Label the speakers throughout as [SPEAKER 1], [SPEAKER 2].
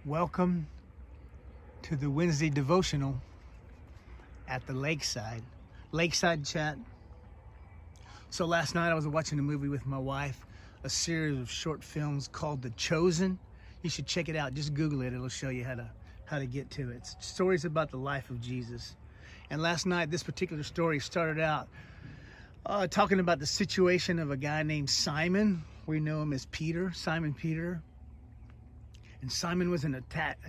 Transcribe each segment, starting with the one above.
[SPEAKER 1] Welcome to the Wednesday Devotional at the Lakeside Chat. So last night I was watching a movie with my wife, a series of short films called The Chosen. You should check it out. Just Google it. It'll show you how to get to it. It's stories about the life of Jesus. And last night, this particular story started out talking about the situation of a guy named Simon. We know him as Simon Peter. And Simon was in a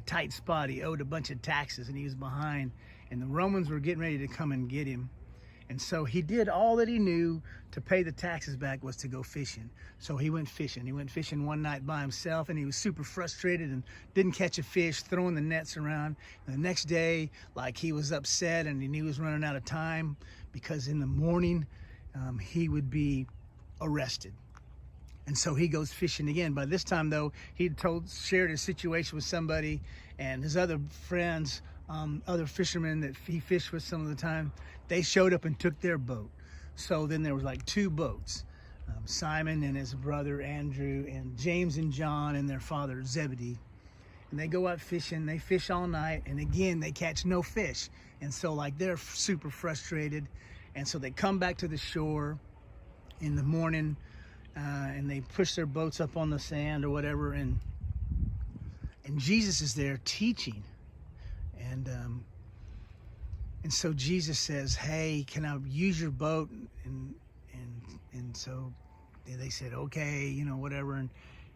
[SPEAKER 1] tight spot. He owed a bunch of taxes and he was behind. And the Romans were getting ready to come and get him. And so he did all that he knew to pay the taxes back was to go fishing. So he went fishing. He went fishing one night by himself and he was super frustrated and didn't catch a fish, throwing the nets around. And the next day, he was upset and he knew he was running out of time because in the morning he would be arrested. And so he goes fishing again. By this time, though, he'd shared his situation with somebody, and his other friends, other fishermen that he fished with some of the time, they showed up and took their boat. So then there was two boats, Simon and his brother Andrew, and James and John and their father Zebedee. And they go out fishing. They fish all night, and again they catch no fish. And so they're super frustrated, and so they come back to the shore in the morning. And they push their boats up on the sand or whatever, and Jesus is there teaching, and so Jesus says, "Hey, can I use your boat?" And so they said, "Okay, whatever." And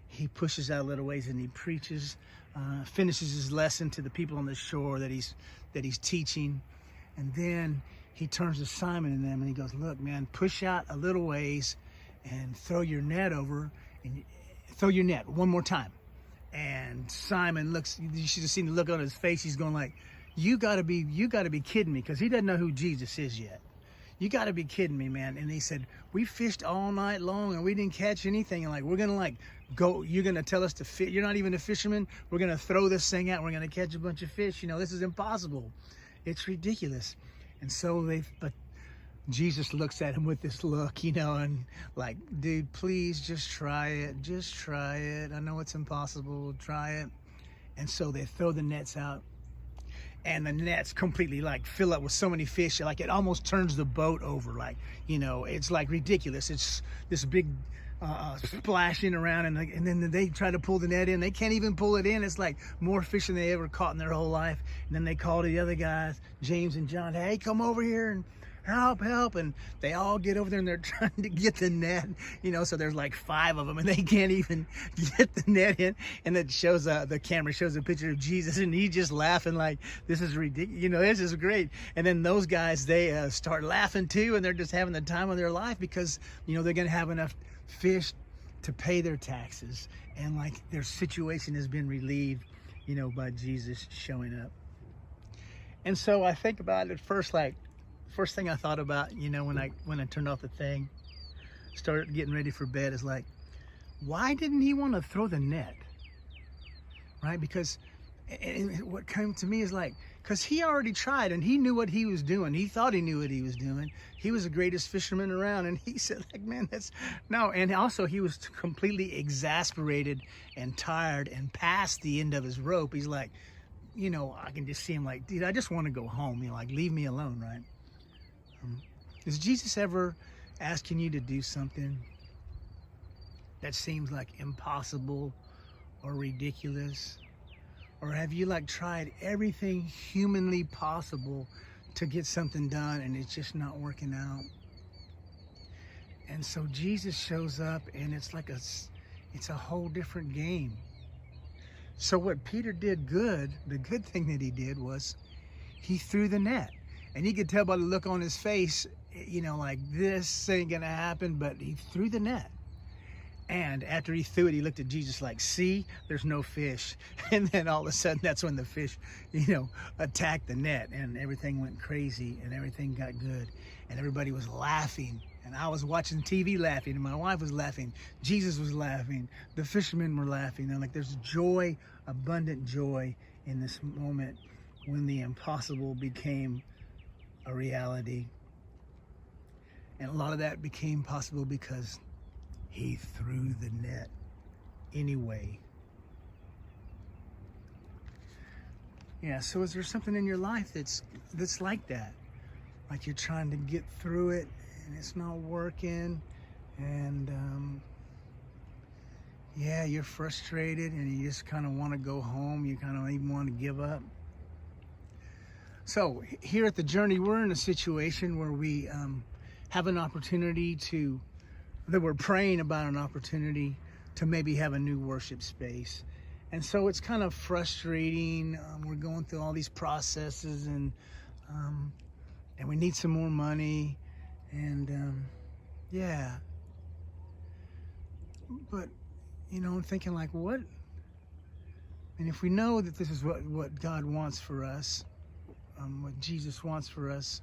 [SPEAKER 1] he pushes out a little ways and he preaches, finishes his lesson to the people on the shore that he's teaching, and then he turns to Simon and them and he goes, "Look, man, push out a little ways and throw your net over, and throw your net one more time." And Simon looks, you should have seen the look on his face. He's going you gotta be kidding me, because he doesn't know who Jesus is yet. You gotta be kidding me, man. And he said, "We fished all night long and we didn't catch anything. And we're gonna go, you're gonna tell us to fish. You're not even a fisherman. We're gonna throw this thing out. We're gonna catch a bunch of fish. This is impossible. It's ridiculous." And so but Jesus looks at him with this look, and "Dude, please just try it. Just try it. I know it's impossible. Try it." And so they throw the nets out, and the nets completely fill up with so many fish, it almost turns the boat over. It's ridiculous. It's this big splashing around, and then they try to pull the net in. They can't even pull it in. It's more fish than they ever caught in their whole life. And then they call to the other guys, James and John, "Hey, come over here and help." And they all get over there and they're trying to get the net, so there's 5 of them and they can't even get the net in. And it shows the camera shows a picture of Jesus and he's just laughing "This is ridiculous, this is great." And then those guys, they start laughing too, and they're just having the time of their life because they're gonna have enough fish to pay their taxes, and their situation has been relieved by Jesus showing up. And so I think about it first, first thing I thought about, when I turned off the thing, started getting ready for bed, is why didn't he want to throw the net? Right? Because what came to me is because he already tried and he knew what he was doing. He thought he knew what he was doing. He was the greatest fisherman around, and he said, "Man, that's no." And also he was completely exasperated and tired and past the end of his rope. He's I can just see him "Dude, I just want to go home. Leave me alone," right? Is Jesus ever asking you to do something that seems impossible or ridiculous? Or have you tried everything humanly possible to get something done and it's just not working out? And so Jesus shows up and it's it's a whole different game. So what Peter did the good thing that he did was he threw the net. And you could tell by the look on his face, this ain't gonna happen, but he threw the net. And after he threw it, he looked at Jesus "See, there's no fish." And then all of a sudden, that's when the fish, attacked the net, and everything went crazy, and everything got good, and everybody was laughing. And I was watching TV laughing, and my wife was laughing. Jesus was laughing. The fishermen were laughing. And there's joy, abundant joy in this moment when the impossible became a reality. And a lot of that became possible because he threw the net anyway. Yeah. So is there something in your life that's like that? Like you're trying to get through it and it's not working, and yeah, you're frustrated and you just kind of want to go home. You kind of even want to give up. So here at the Journey, we're in a situation where we have an opportunity that we're praying about an opportunity to maybe have a new worship space. And so it's kind of frustrating. We're going through all these processes, and we need some more money. And yeah, but I'm thinking like, what? And if we know that this is what God wants for us, what Jesus wants for us,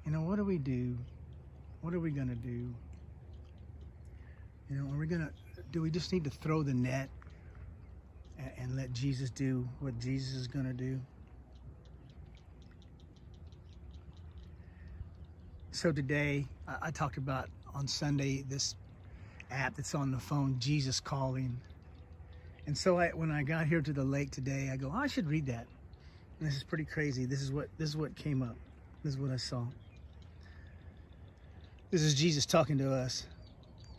[SPEAKER 1] what do we do? What are we going to do? Do we just need to throw the net and let Jesus do what Jesus is going to do? So today, I talked about on Sunday this app that's on the phone, Jesus Calling. And so when I got here to the lake today, I go, I should read that. And this is pretty crazy. This is what came up. This is what I saw. This is Jesus talking to us.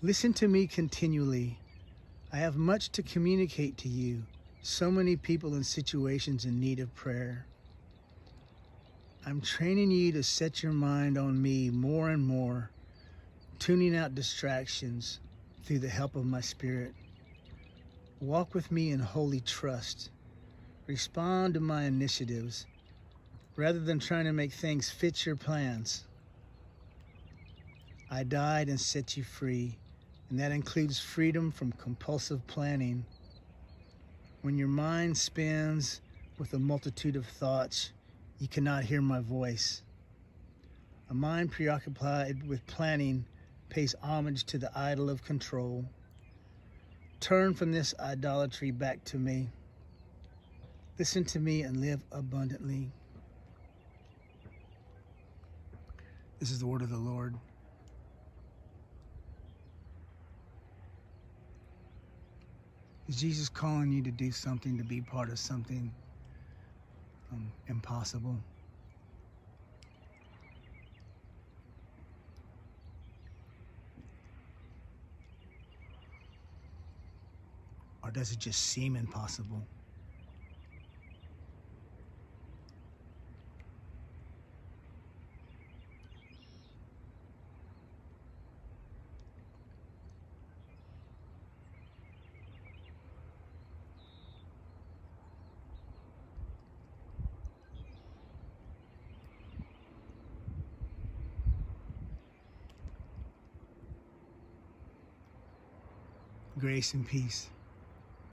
[SPEAKER 1] Listen to me continually. I have much to communicate to you. So many people and situations in need of prayer. I'm training you to set your mind on me more and more, tuning out distractions through the help of my Spirit. Walk with me in holy trust. Respond to my initiatives rather than trying to make things fit your plans. I died and set you free, and that includes freedom from compulsive planning. When your mind spins with a multitude of thoughts, you cannot hear my voice. A mind preoccupied with planning pays homage to the idol of control. Turn from this idolatry back to me. Listen to me and live abundantly. This is the word of the Lord. Is Jesus calling you to do something, to be part of something impossible? Or does it just seem impossible? Grace and peace.